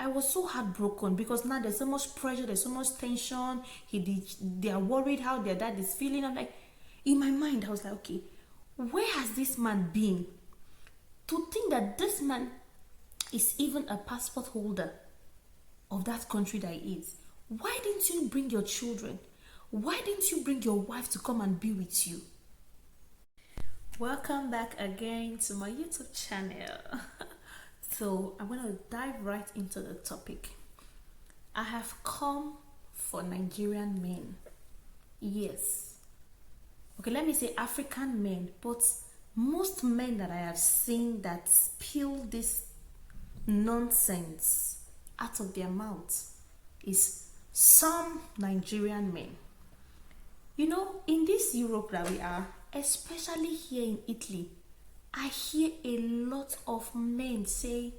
I was so heartbroken because now there's so much pressure, there's so much tension. They are worried how their dad is feeling. I'm like, in my mind, I was like, okay, where has this man been? To think that this man is even a passport holder of that country that he is. Why didn't you bring your children? Why didn't you bring your wife to come and be with you? Welcome back again to my YouTube channel. So I'm going to dive right into the topic. I have come for Nigerian men. Yes. Okay, let me say African men, but most men that I have seen that spill this nonsense out of their mouths is some Nigerian men. You know, in this Europe that we are, especially here in Italy, I hear a lot of men say,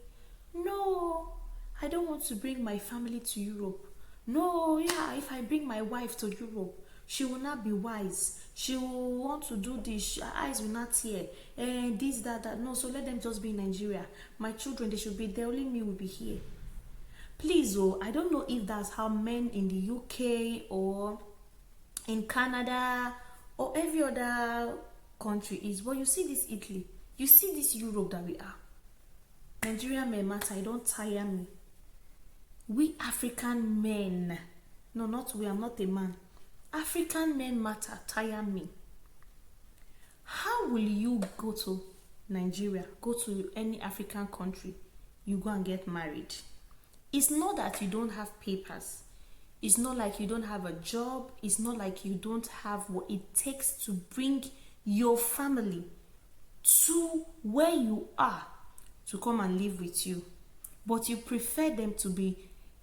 no, I don't want to bring my family to Europe. No, yeah, if I bring my wife to Europe, she will not be wise. She will want to do this. Her eyes will not hear. And this, that. No, so let them just be in Nigeria. My children, they should be there. Only me will be here. Please, oh, I don't know if that's how men in the UK or in Canada or every other country is. But you see this Italy. You see this Europe that we are. Nigerian men matter. It don't tire me. We African men. No, not we. I'm not a man. African men matter, tire me. How will you go to Nigeria, go to any African country, you go and get married? It's not that you don't have papers. It's not like you don't have a job. It's not like you don't have what it takes to bring your family to where you are to come and live with you. But you prefer them to be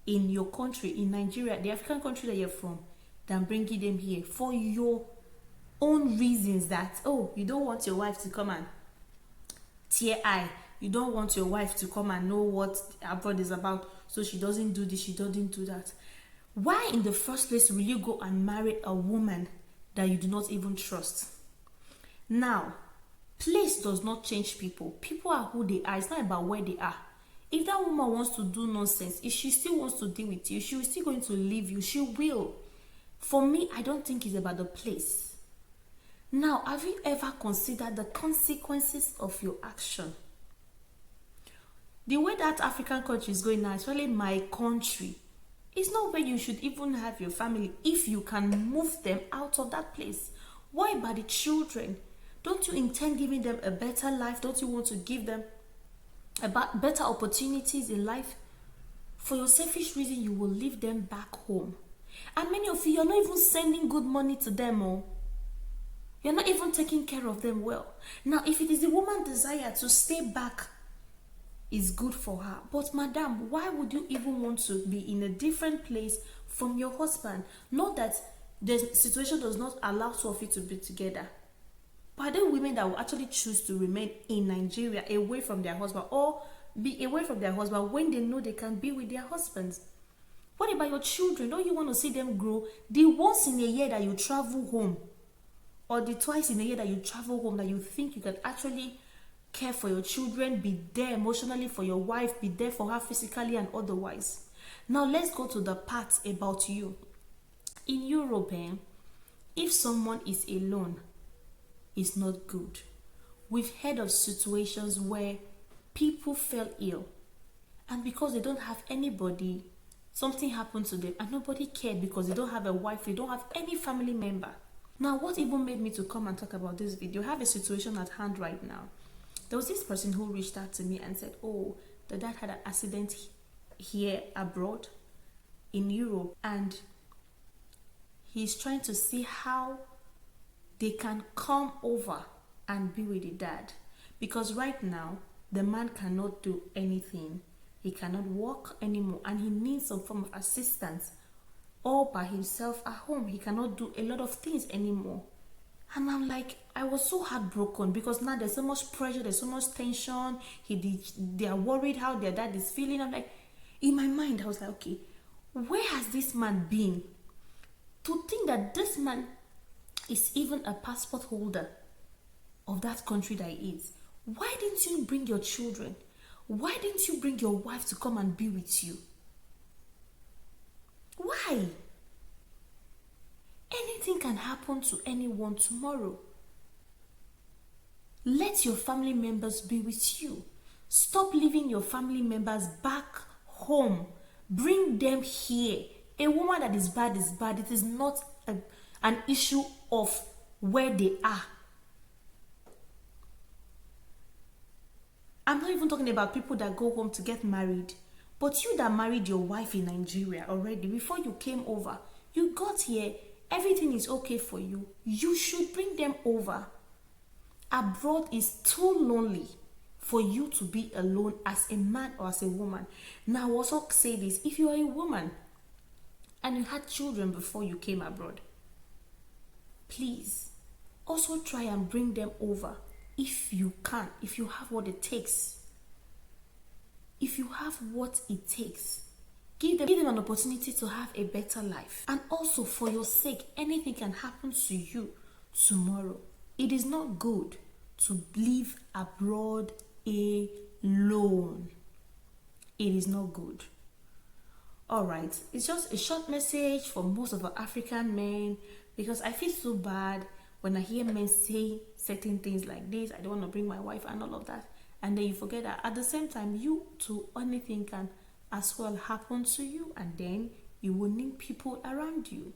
in your country, in Nigeria, the African country that you're from, than bringing them here for your own reasons that, oh, you don't want your wife to come and tear eye. You don't want your wife to come and know what abroad is about, so she doesn't do this, she doesn't do that. Why in the first place will you go and marry a woman that you do not even trust? Now, place does not change people. People are who they are. It's not about where they are. If that woman wants to do nonsense, if she still wants to deal with you, she is still going to leave you. She will. For me, I don't think it's about the place. Now, have you ever considered the consequences of your action? The way that African country is going now, especially my country, it's not where you should even have your family if you can move them out of that place. Why about the children? Don't you intend giving them a better life? Don't you want to give them better opportunities in life? For your selfish reason, you will leave them back home. And many of you, you're not even sending good money to them. Oh. You're not even taking care of them well. Now, if it is the woman's desire to stay back, it's good for her. But madam, why would you even want to be in a different place from your husband? Not that the situation does not allow two of you to be together. But are there women that will actually choose to remain in Nigeria away from their husband, or be away from their husband when they know they can be with their husbands? What about your children? Don't you want to see them grow? The once in a year that you travel home, or the twice in a year that you travel home, that you think you can actually care for your children, be there emotionally for your wife, be there for her physically and otherwise. Now let's go to the part about you. In Europe, if someone is alone, it's not good. We've heard of situations where people fell ill, and because they don't have anybody, something happened to them and nobody cared because they don't have a wife, they don't have any family member. Now, what even made me to come and talk about this video? I have a situation at hand right now. There was this person who reached out to me and said, oh, the dad had an accident here abroad in Europe, and he's trying to see how they can come over and be with the dad. Because right now, the man cannot do anything. He cannot walk anymore, and he needs some form of assistance. All by himself at home, he cannot do a lot of things anymore. And I'm like, I was so heartbroken because now there's so much pressure, there's so much tension. They are worried how their dad is feeling. I'm like, in my mind, I was like, okay, where has this man been? To think that this man is even a passport holder of that country that he is. Why didn't you bring your children? Why didn't you bring your wife to come and be with you? Why? Anything can happen to anyone tomorrow. Let your family members be with you. Stop leaving your family members back home. Bring them here. A woman that is bad is bad. It is not an issue of where they are. I'm not even talking about people that go home to get married. But you that married your wife in Nigeria already, before you came over, you got here, everything is okay for you. You should bring them over. Abroad is too lonely for you to be alone as a man or as a woman. Now, I also say this, if you are a woman and you had children before you came abroad, please also try and bring them over if you can, if you have what it takes. If you have what it takes, give them an opportunity to have a better life. And also, for your sake, anything can happen to you tomorrow. It is not good to live abroad alone. It is not good. Alright, it's just a short message for most of our African men, because I feel so bad when I hear men say certain things like this. I don't want to bring my wife and all of that. And then you forget that at the same time, you too, anything can as well happen to you, and then you will need people around you.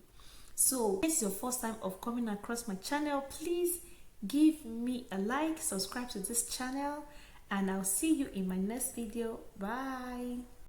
So, if this is your first time of coming across my channel, please give me a like, subscribe to this channel, and I'll see you in my next video. Bye.